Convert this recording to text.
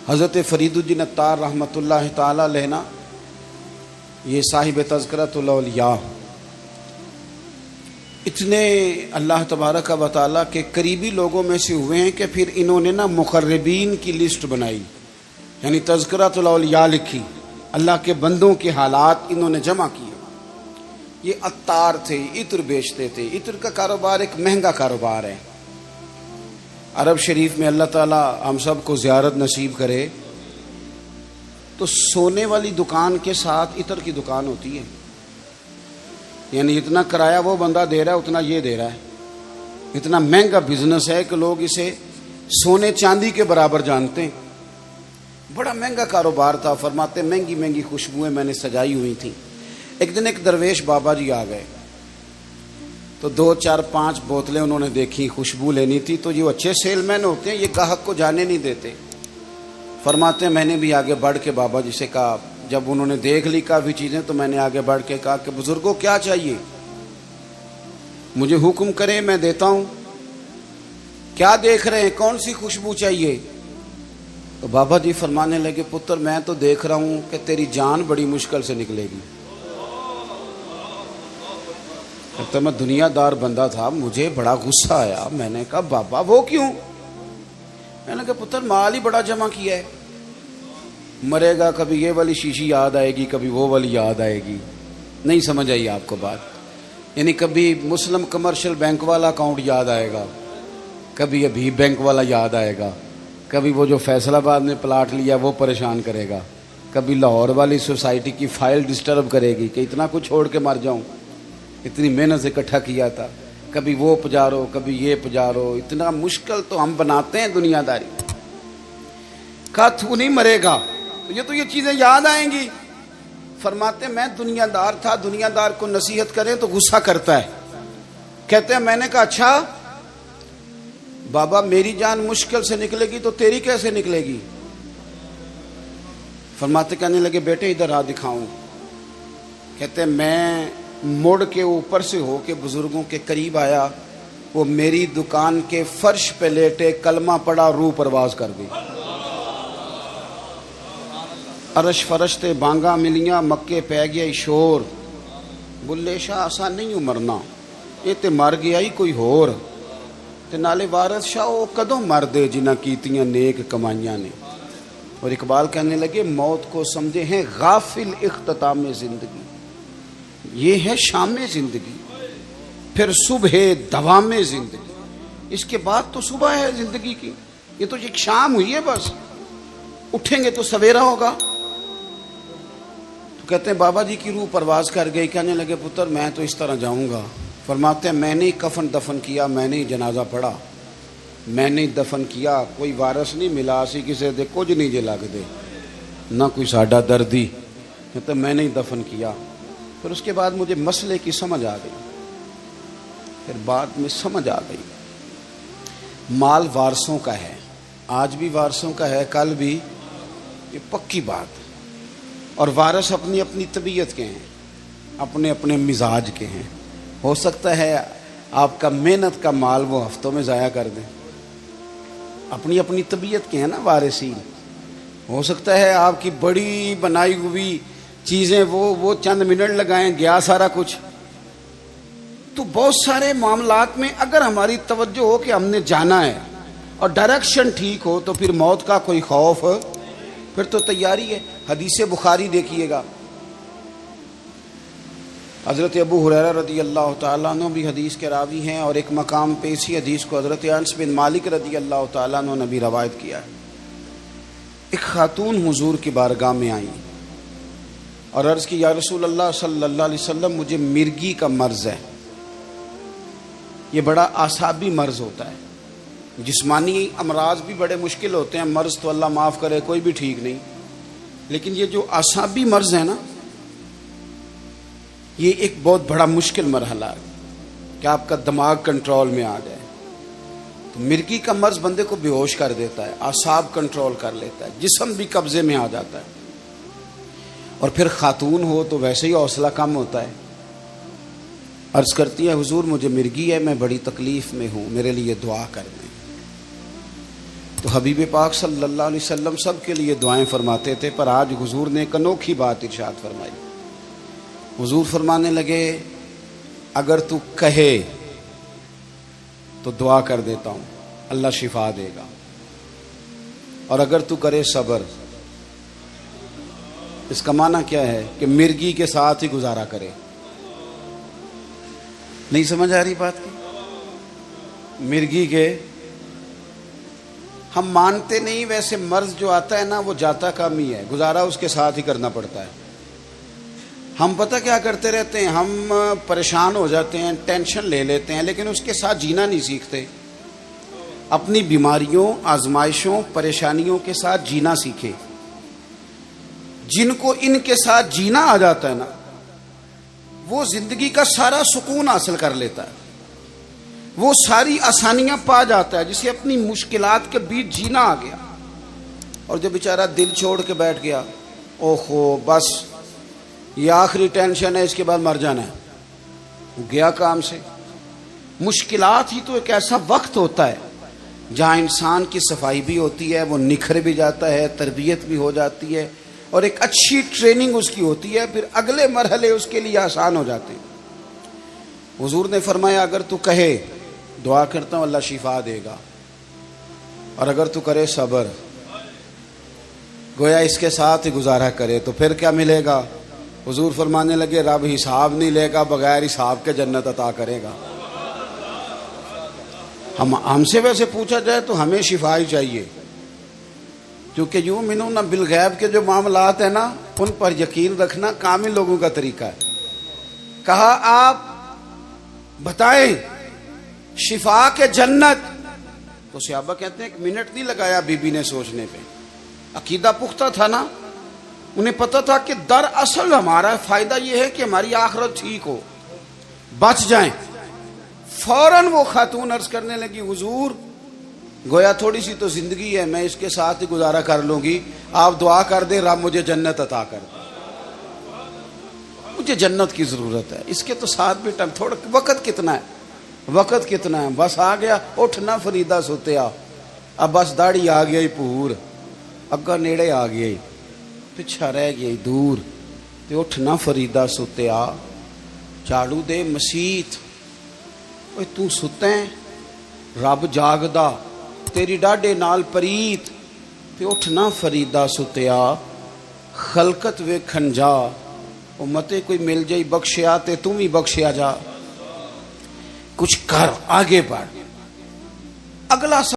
حضرت فرید الدین عطار رحمۃ اللہ تعالی علیہ نا، یہ صاحب تذکرۃ الاولیاء، اتنے اللہ تبارک و تعالیٰ کے قریبی لوگوں میں سے ہوئے ہیں کہ پھر انہوں نے نا مقربین کی لسٹ بنائی، یعنی تذکرۃ الاولیاء لکھی، اللہ کے بندوں کے حالات انہوں نے جمع کیے۔ یہ عطار تھے، عطر بیچتے تھے۔ عطر کا کاروبار ایک مہنگا کاروبار ہے۔ عرب شریف میں اللہ تعالیٰ ہم سب کو زیارت نصیب کرے تو سونے والی دکان کے ساتھ عطر کی دکان ہوتی ہے، یعنی اتنا کرایہ وہ بندہ دے رہا ہے اتنا یہ دے رہا ہے۔ اتنا مہنگا بزنس ہے کہ لوگ اسے سونے چاندی کے برابر جانتے ہیں۔ بڑا مہنگا کاروبار تھا۔ فرماتے مہنگی مہنگی خوشبوئیں میں نے سجائی ہوئی تھیں۔ ایک دن ایک درویش بابا جی آ گئے تو 2 4 5 بوتلیں انہوں نے دیکھی، خوشبو لینی تھی۔ تو یہ اچھے سیل مین ہوتے ہیں، یہ گاہک کو جانے نہیں دیتے۔ فرماتے میں نے بھی آگے بڑھ کے بابا جی سے کہا، جب انہوں نے دیکھ لی کافی چیزیں تو میں نے آگے بڑھ کے کہا کہ بزرگوں کیا چاہیے، مجھے حکم کریں میں دیتا ہوں۔ کیا دیکھ رہے ہیں، کون سی خوشبو چاہیے؟ تو بابا جی فرمانے لگے پتر میں تو دیکھ رہا ہوں کہ تیری جان بڑی مشکل سے نکلے گی۔ تو میں دنیا دار بندہ تھا، مجھے بڑا غصہ آیا۔ میں نے کہا بابا وہ کیوں؟ میں نے کہا پتر مال ہی بڑا جمع کیا ہے، مرے گا کبھی یہ والی شیشی یاد آئے گی، کبھی وہ والی یاد آئے گی۔ نہیں سمجھ آئی آپ کو بات؟ یعنی کبھی مسلم کمرشل بینک والا اکاؤنٹ یاد آئے گا، کبھی ابھی بینک والا یاد آئے گا، کبھی وہ جو فیصل آباد میں پلاٹ لیا وہ پریشان کرے گا، کبھی لاہور والی سوسائٹی کی فائل ڈسٹرب کرے گی کہ اتنا کچھ چھوڑ کے مر جاؤں، اتنی محنت سے اکٹھا کیا تھا، کبھی وہ پجارو کبھی یہ پجارو۔ اتنا مشکل تو ہم بناتے ہیں دنیا داری۔ کہا تو نہیں مرے گا تو یہ چیزیں یاد آئیں گی۔ فرماتے میں دنیا دار تھا، دنیا دار کو نصیحت کریں تو غصہ کرتا ہے۔ کہتے ہیں میں نے کہا اچھا بابا میری جان مشکل سے نکلے گی تو تیری کیسے نکلے گی؟ فرماتے کہنے لگے بیٹے ادھر آ دکھاؤں۔ کہتے ہیں میں مڑ کے اوپر سے ہو کے بزرگوں کے قریب آیا، وہ میری دکان کے فرش پہ لیٹے کلمہ پڑا، روح پرواز کر گئی۔ عرش فرشتے بانگا ملیاں، مکے پہ گیا شور، بلے شاہ آسان نہیں ہوں مرنا، یہ تے مر گیا ہی کوئی ہور، تے نالے وارث شاہ وہ کدوں مر دے جنہ کیتیاں نیک کمائیاں نے۔ اور اقبال کہنے لگے موت کو سمجھے ہیں غافل اختتام زندگی، یہ ہے شام زندگی، پھر صبح دوام زندگی، اس کے بعد تو صبح ہے زندگی کی، یہ تو ایک شام ہوئی ہے بس، اٹھیں گے تو سویرا ہوگا۔ تو کہتے ہیں بابا جی کی روح پرواز کر گئی۔ کہنے لگے پتر میں تو اس طرح جاؤں گا۔ فرماتے ہیں میں نے کفن دفن کیا، میں نے جنازہ پڑھا، میں نے دفن کیا، کوئی وارث نہیں ملا، اسی کسی دے کچھ نہیں جے لگ دے، نہ کوئی ساڈا دردی۔ کہتے میں نے دفن کیا۔ پھر اس کے بعد مجھے مسئلے کی سمجھ آ گئی، پھر بعد میں سمجھ آ گئی مال وارثوں کا ہے، آج بھی وارثوں کا ہے، کل بھی، یہ پکی بات۔ اور وارث اپنی اپنی طبیعت کے ہیں، اپنے اپنے مزاج کے ہیں۔ ہو سکتا ہے آپ کا محنت کا مال وہ ہفتوں میں ضائع کر دیں، اپنی اپنی طبیعت کے ہیں نا وارثین۔ ہو سکتا ہے آپ کی بڑی بنائی ہوئی چیزیں وہ چند منٹ لگائیں، گیا سارا کچھ۔ تو بہت سارے معاملات میں اگر ہماری توجہ ہو کہ ہم نے جانا ہے اور ڈائریکشن ٹھیک ہو تو پھر موت کا کوئی خوف، پھر تو تیاری ہے۔ حدیث بخاری دیکھیے گا، حضرت ابو ہریرہ رضی اللہ تعالیٰ عنہ بھی حدیث کے راوی ہیں، اور ایک مقام پہ اسی حدیث کو حضرت انس بن مالک رضی اللہ تعالیٰ عنہ نے بھی روایت کیا ہے۔ ایک خاتون حضور کی بارگاہ میں آئی اور عرض کی یا رسول اللہ صلی اللہ علیہ وسلم مجھے مرگی کا مرض ہے، یہ بڑا اعصابی مرض ہوتا ہے، جسمانی امراض بھی بڑے مشکل ہوتے ہیں، مرض تو اللہ معاف کرے کوئی بھی ٹھیک نہیں، لیکن یہ جو اعصابی مرض ہے نا، یہ ایک بہت بڑا مشکل مرحلہ ہے کہ آپ کا دماغ کنٹرول میں آ جائے۔ تو مرگی کا مرض بندے کو بے ہوش کر دیتا ہے، اعصاب کنٹرول کر لیتا ہے، جسم بھی قبضے میں آ جاتا ہے، اور پھر خاتون ہو تو ویسے ہی حوصلہ کم ہوتا ہے۔ عرض کرتی ہے حضور مجھے مرگی ہے، میں بڑی تکلیف میں ہوں، میرے لیے دعا کر دیں۔ تو حبیب پاک صلی اللہ علیہ وسلم سب کے لیے دعائیں فرماتے تھے، پر آج حضور نے ایک انوکھی بات ارشاد فرمائی۔ حضور فرمانے لگے اگر تو کہے تو دعا کر دیتا ہوں، اللہ شفا دے گا، اور اگر تو کرے صبر، اس کا معنی کیا ہے کہ مرگی کے ساتھ ہی گزارا کرے۔ نہیں سمجھ آ رہی بات کی؟ مرگی کے ہم مانتے نہیں، ویسے مرض جو آتا ہے نا وہ جاتا کم ہی ہے، گزارا اس کے ساتھ ہی کرنا پڑتا ہے۔ ہم پتہ کیا کرتے رہتے ہیں، ہم پریشان ہو جاتے ہیں، ٹینشن لے لیتے ہیں، لیکن اس کے ساتھ جینا نہیں سیکھتے۔ اپنی بیماریوں، آزمائشوں، پریشانیوں کے ساتھ جینا سیکھے۔ جن کو ان کے ساتھ جینا آ جاتا ہے نا، وہ زندگی کا سارا سکون حاصل کر لیتا ہے، وہ ساری آسانیاں پا جاتا ہے، جسے اپنی مشکلات کے بیچ جینا آ گیا۔ اور جو بیچارہ دل چھوڑ کے بیٹھ گیا، اوہو بس یہ آخری ٹینشن ہے، اس کے بعد مر جانا ہے، وہ گیا کام سے۔ مشکلات ہی تو ایک ایسا وقت ہوتا ہے جہاں انسان کی صفائی بھی ہوتی ہے، وہ نکھر بھی جاتا ہے، تربیت بھی ہو جاتی ہے، اور ایک اچھی ٹریننگ اس کی ہوتی ہے، پھر اگلے مرحلے اس کے لیے آسان ہو جاتے ہیں۔ حضور نے فرمایا اگر تو کہے دعا کرتا ہوں اللہ شفا دے گا، اور اگر تو کرے صبر، گویا اس کے ساتھ ہی گزارا کرے، تو پھر کیا ملے گا؟ حضور فرمانے لگے رب حساب نہیں لے گا، بغیر حساب کے جنت عطا کرے گا۔ ہم سے ویسے پوچھا جائے تو ہمیں شفا ہی چاہیے، کیونکہ یؤمنون بالغیب کے جو معاملات ہیں نا، ان پر یقین رکھنا کامل لوگوں کا طریقہ ہے۔ کہا آپ بتائیں شفا کے جنت، تو صحابہ کہتے ہیں ایک منٹ نہیں لگایا بی بی نے سوچنے پہ، عقیدہ پختہ تھا نا، انہیں پتہ تھا کہ دراصل ہمارا فائدہ یہ ہے کہ ہماری آخرت ٹھیک ہو، بچ جائیں۔ فوراً وہ خاتون عرض کرنے لگی حضور گویا تھوڑی سی تو زندگی ہے، میں اس کے ساتھ ہی گزارا کر لوں گی، آپ دعا کر دیں رب مجھے جنت عطا کر دے، مجھے جنت کی ضرورت ہے۔ اس کے تو ساتھ بھی تھوڑا وقت کتنا ہے، وقت کتنا ہے، بس آ گیا اٹھ نہ فریدا سوتیا، اب بس داڑھی آ گئی پور، اگا نیڑے آ گئی، پچھا رہ گئی دور، تے اٹھ نہ فریدا سوتیا، جھاڑو دے مسیت، اوے تو ستیں رب جاگدا، تیری ڈاڈے نال پریت، تے اٹھ نہ فریدا ستیا، خلقت ویکھن جا، او متے کوئی مل جائی بخشیا تے تم ہی بخشیا جا، کچھ کر آگے بڑھ۔ اگلا